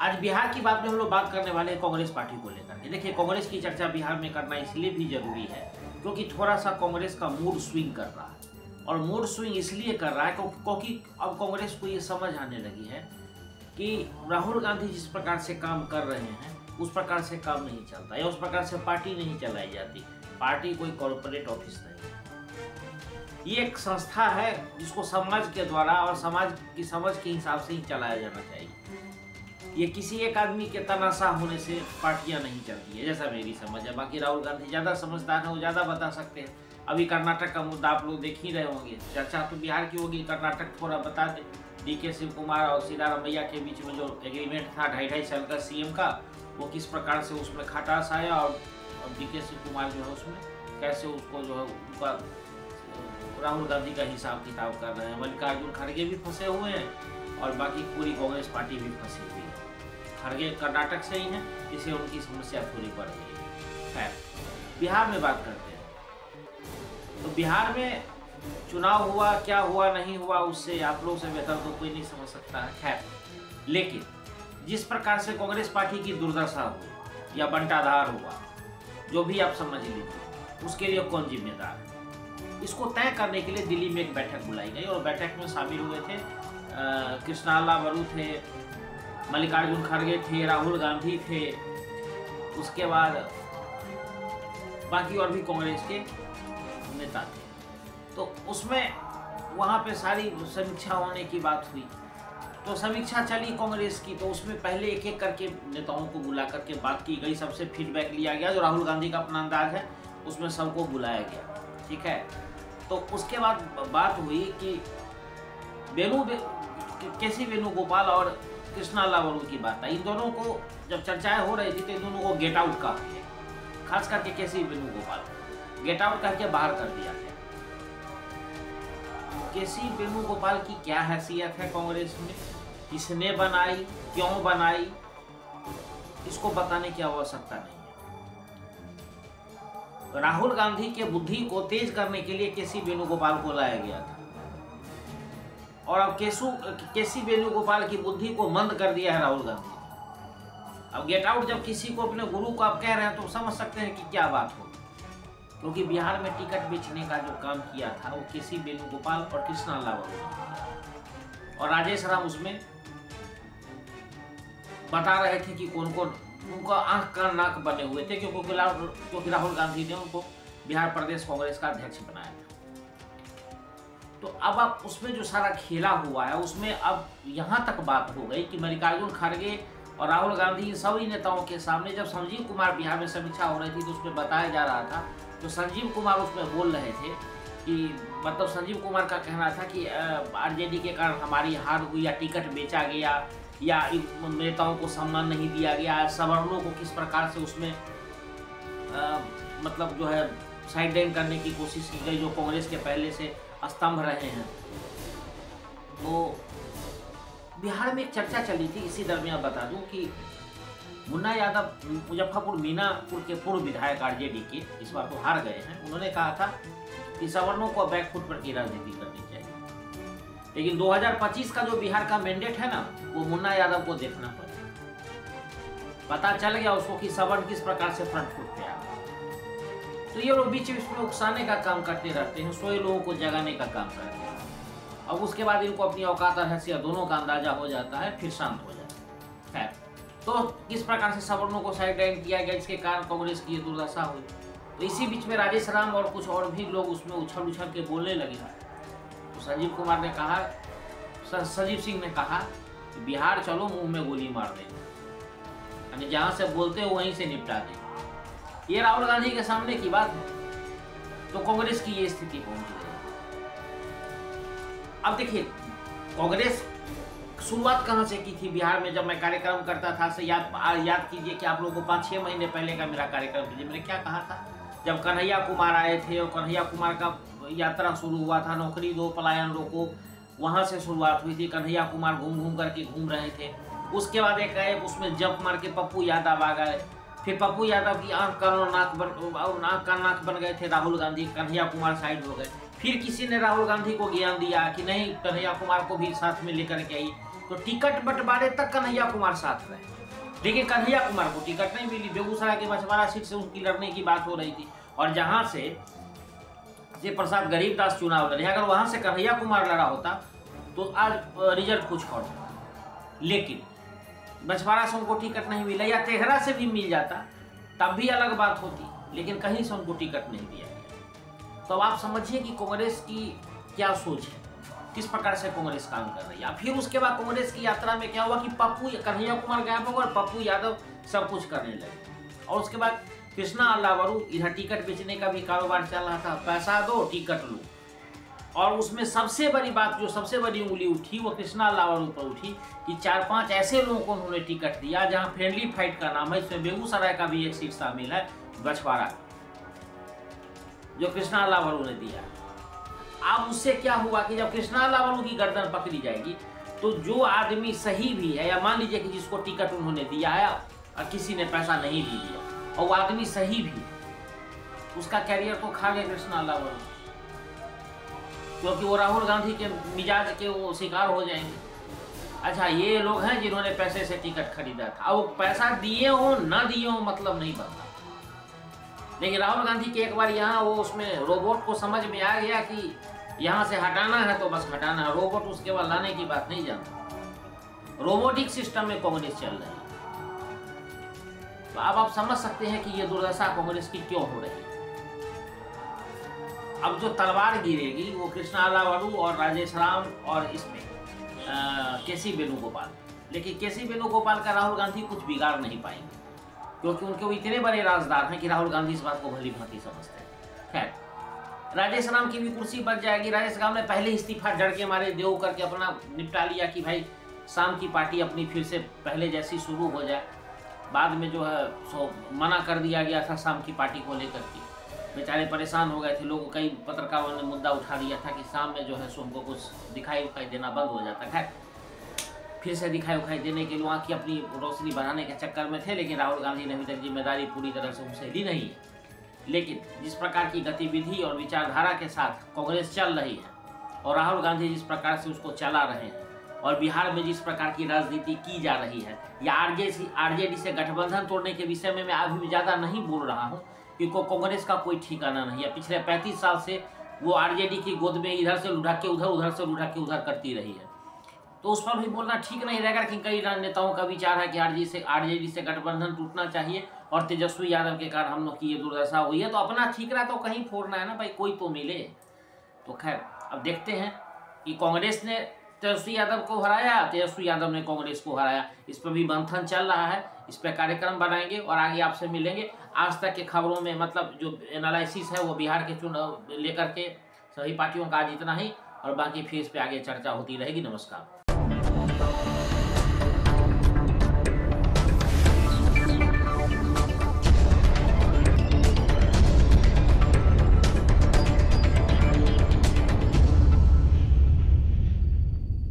आज बिहार की बात में हम लोग बात करने वाले हैं कांग्रेस पार्टी को लेकर के। देखिए, कांग्रेस की चर्चा बिहार में करना इसलिए भी जरूरी है क्योंकि थोड़ा सा कांग्रेस का मूड स्विंग कर रहा है। और मूड स्विंग इसलिए कर रहा है क्योंकि अब कांग्रेस को ये समझ आने लगी है कि राहुल गांधी जिस प्रकार से काम कर रहे हैं उस प्रकार से काम नहीं चलता या उस प्रकार से पार्टी नहीं चलाई जाती। पार्टी कोई कॉर्पोरेट ऑफिस नहीं है, ये एक संस्था है जिसको समाज के द्वारा और समाज की समझ के हिसाब से ही चलाया जाना चाहिए। ये किसी एक आदमी के तनाशाह होने से पार्टियां नहीं चलती है, जैसा मेरी समझ है। बाकी राहुल गांधी ज़्यादा समझदार है, वो ज़्यादा बता सकते हैं। अभी कर्नाटक का मुद्दा आप लोग देख ही रहे होंगे, चर्चा तो बिहार की होगी, कर्नाटक थोड़ा बता दें। DK शिव कुमार और सिद्धारमैया के बीच में जो एग्रीमेंट था 2.5 साल का CM का, वो किस प्रकार से उसमें खटास आया और DK शिव कुमार जो है उसमें कैसे उसको जो है उनका राहुल गांधी का हिसाब किताब कर रहे हैं। मल्लिकार्जुन खड़गे भी फंसे हुए हैं और बाकी पूरी कांग्रेस पार्टी भी फंसी हुई है। खड़गे कर्नाटक से ही हैं, इससे उनकी समस्या थोड़ी बढ़ गई है। खैर, बिहार में बात करते हैं। तो बिहार में चुनाव हुआ, क्या हुआ नहीं हुआ, उससे आप लोग से बेहतर तो कोई नहीं समझ सकता है। खैर, लेकिन जिस प्रकार से कांग्रेस पार्टी की दुर्दशा हुई या बंटाधार हुआ, जो भी आप समझ लीजिए, उसके लिए कौन जिम्मेदार है, इसको तय करने के लिए दिल्ली में एक बैठक बुलाई गई और बैठक में शामिल हुए थे कृष्णा बरू थे, मल्लिकार्जुन खड़गे थे, राहुल गांधी थे, उसके बाद बाकी और भी कांग्रेस के नेता थे। तो उसमें वहाँ पे सारी समीक्षा होने की बात हुई। तो समीक्षा चली कांग्रेस की, तो उसमें पहले एक एक करके नेताओं को बुला करके बात की गई, सबसे फीडबैक लिया गया। जो राहुल गांधी का अपना अंदाज है उसमें सबको बुलाया गया, ठीक है। तो उसके बाद बात हुई कि केसी वेणुगोपाल और कृष्णा बरू की बात आई। इन दोनों को जब चर्चाएं हो रही थी तो इन दोनों को गेट आउट कहा गया, खास करके केसी वेणुगोपाल गेट आउट करके बाहर कर दिया गया। केसी वेणुगोपाल की क्या हैसियत है कांग्रेस में, किसने बनाई, क्यों बनाई, इसको बताने की आवश्यकता नहीं है। राहुल गांधी के बुद्धि को तेज करने के लिए केसी वेणुगोपाल को लाया गया था और अब केसी वेणुगोपाल की बुद्धि को मंद कर दिया है राहुल गांधी। अब गेट आउट जब किसी को, अपने गुरु को आप कह रहे हैं तो समझ सकते हैं कि क्या बात हो, क्योंकि बिहार में टिकट बेचने का जो काम किया था वो केसी वेणुगोपाल और कृष्णा बरू ने किया और राजेश राम उसमें बता रहे थे कि कौन कौन उनका आंख का नाक बने हुए थे, क्योंकि राहुल गांधी ने उनको बिहार प्रदेश कांग्रेस का अध्यक्ष बनाया था। तो अब आप उसमें जो सारा खेला हुआ है उसमें अब यहाँ तक बात हो गई कि मल्लिकार्जुन खड़गे और राहुल गांधी सभी नेताओं के सामने जब संजीव कुमार बिहार में समीक्षा हो रही थी तो उसमें बताया जा रहा था, तो संजीव कुमार उसमें बोल रहे थे कि मतलब संजीव कुमार का कहना था कि RJD के कारण हमारी हार हुई या टिकट बेचा गया या नेताओं को सम्मान नहीं दिया गया, सवर्णों को किस प्रकार से उसमें मतलब जो है साइड लाइन करने की कोशिश की गई, जो कांग्रेस के पहले से स्तंभ रहे हैं। तो बिहार में एक चर्चा चली थी, इसी दरमियान बता दूं कि मुन्ना यादव मुजफ्फरपुर मीनापुर के पूर्व विधायक RJD के, इस बार तो हार गए हैं, उन्होंने कहा था कि सवर्णों को बैकफुट पर की राजनीति करनी चाहिए। लेकिन 2025 का जो बिहार का मैंडेट है ना, वो मुन्ना यादव को देखना पड़ेगा। पता चल गया उसको कि सवर्ण किस प्रकार से फ्रंट फुट पे आ गया। तो ये लोग बीच बीच में उकसाने का काम करते रहते हैं, सोए लोगों को जगाने का काम करते हैं। अब उसके बाद इनको अपनी औकात और हैसियत दोनों का अंदाजा हो जाता है, फिर शांत हो जाता है। खैर, तो किस प्रकार से सवर्णों को साइड लाइन किया गया, जिसके कारण कांग्रेस की ये दुर्दशा हुई। तो इसी बीच में राजेश राम और कुछ और भी लोग उसमें उछल के बोलने लगे। तो संजीव कुमार ने कहा, संजीव सिंह ने कहा कि बिहार चलो, मुंह में गोली मार देंगे, यानी जहां से बोलते हो वहीं से निपटा देंगे। ये राहुल गांधी के सामने की बात है। तो कांग्रेस की ये स्थिति पहुंच गई। अब देखिए, कांग्रेस शुरुआत कहां से की थी बिहार में। जब मैं कार्यक्रम करता था से याद कीजिए कि आप लोगों को 5-6 महीने पहले का मेरा कार्यक्रम कीजिए, मैंने क्या कहा था। जब कन्हैया कुमार आए थे और कन्हैया कुमार का यात्रा शुरू हुआ था, नौकरी दो पलायन रोको, वहां से शुरुआत हुई थी। कन्हैया कुमार घूम करके घूम रहे थे। उसके बाद एक उसमें जंप मार के पप्पू यादव आ गए। फिर पप्पू यादव की आंख का नाक बन गए थे राहुल गांधी, कन्हैया कुमार साइड हो गए। फिर किसी ने राहुल गांधी को ज्ञान दिया कि नहीं, कन्हैया कुमार को भी साथ में लेकर के आई, तो टिकट बंटवारे तक कन्हैया कुमार साथ रहे, लेकिन कन्हैया कुमार को टिकट नहीं मिली। बेगूसराय के बछवाड़ा सीट से उनकी लड़ने की बात हो रही थी, और जहां से प्रसाद गरीबदास चुनाव लड़े, अगर वहां से कन्हैया कुमार लड़ा होता तो आज रिजल्ट कुछ और था। लेकिन बछवाड़ा से उनको टिकट नहीं मिला, या तेघरा से भी मिल जाता तब भी अलग बात होती, लेकिन कहीं से उनको टिकट नहीं दिया गया। तो अब आप समझिए कि कांग्रेस की क्या सोच है, किस प्रकार से कांग्रेस काम कर रही है। फिर उसके बाद कांग्रेस की यात्रा में क्या हुआ कि कन्हैया कुमार गायब हो गए और पप्पू यादव सब कुछ करने लगे। और उसके बाद कृष्णा अल्लावरू इधर टिकट बेचने का भी कारोबार चल रहा था, पैसा दो टिकट लो। और उसमें सबसे बड़ी बात, जो सबसे बड़ी उंगली उठी, वो कृष्णा अल्लावरू पर उठी कि 4-5 ऐसे लोगों को उन्होंने टिकट दिया जहां फ्रेंडली फाइट का नाम है। इसमें बेगूसराय का भी एक सीट शामिल है, बछवाड़ा, जो कृष्णा अल्लावरू ने दिया। अब उससे क्या हुआ कि जब कृष्णा अल्लावरू की गर्दन पकड़ी जाएगी तो जो आदमी सही भी है, या मान लीजिए कि जिसको टिकट उन्होंने दिया है और किसी ने पैसा नहीं भी दिया और वो आदमी सही भी, उसका कैरियर तो खा गया कृष्णा अल्लावरू, क्योंकि वो राहुल गांधी के मिजाज के वो शिकार हो जाएंगे। अच्छा, ये लोग हैं जिन्होंने पैसे से टिकट खरीदा था, अब वो पैसा दिए हो ना दिए हो मतलब नहीं बनता। लेकिन राहुल गांधी के एक बार यहाँ वो उसमें रोबोट को समझ में आ गया कि यहाँ से हटाना है तो बस हटाना है, रोबोट उसके बाद लाने की बात नहीं जानता। रोबोटिक सिस्टम में कांग्रेस चल रही है। तो अब आप समझ सकते हैं कि ये दुर्दशा कांग्रेस की क्यों हो रही है। अब जो तलवार गिरेगी वो कृष्णा अल्लावरू और राजेश राम और इसमें केसी वेणुगोपाल। लेकिन केसी वेणुगोपाल का राहुल गांधी कुछ बिगाड़ नहीं पाएंगे, क्योंकि उनके वो इतने बड़े राजदार हैं कि राहुल गांधी इस बात को भली भांति समझते हैं। खैर, राजेश राम की भी कुर्सी बच जाएगी। राजेश राम ने पहले इस्तीफा जड़ के मारे देव करके अपना निपटा लिया कि भाई शाम की पार्टी अपनी फिर से पहले जैसी शुरू हो जाए। बाद में जो है सो मना कर दिया गया था शाम की पार्टी को लेकर के, बेचारे परेशान हो गए थे लोग। कई पत्रकारों ने मुद्दा उठा दिया था कि शाम में जो है सो हमको कुछ दिखाई उखाई देना बंद हो जाता है। फिर से दिखाई उखाई देने के लिए वहाँ की अपनी रोशनी बढ़ाने के चक्कर में थे, लेकिन राहुल गांधी ने अभी तक जिम्मेदारी पूरी तरह से उनसे ली नहीं है। लेकिन जिस प्रकार की गतिविधि और विचारधारा के साथ कांग्रेस चल रही है और राहुल गांधी जिस प्रकार से उसको चला रहे हैं, और बिहार में जिस प्रकार की राजनीति की जा रही है, या आरजेडी से गठबंधन तोड़ने के विषय में मैं अभी ज़्यादा नहीं बोल रहा हूँ, क्योंकि कांग्रेस का कोई ठिकाना नहीं है। पिछले 35 साल से वो आरजेडी की गोद में इधर से लुढ़क के उधर, उधर से लुढ़क के उधर करती रही है। तो उस पर भी बोलना ठीक नहीं रहेगा कि कई राजनेताओं का विचार है कि आरजेडी से गठबंधन टूटना चाहिए और तेजस्वी यादव के कारण हम लोग की ये दुर्दशा हुई है। तो अपना ठीकरा तो कहीं फोड़ना है ना भाई, कोई तो मिले। तो खैर, अब देखते हैं कि कांग्रेस ने तेजस्वी यादव को हराया, तेजस्वी यादव ने कांग्रेस को हराया। इस पर भी मंथन चल रहा है, इस पर कार्यक्रम बनाएंगे और आगे आपसे मिलेंगे। आज तक के खबरों में मतलब जो एनालिसिस है वो बिहार के चुनाव लेकर के सभी पार्टियों का आज इतना ही, और बाकी फिर इस पर आगे चर्चा होती रहेगी। नमस्कार।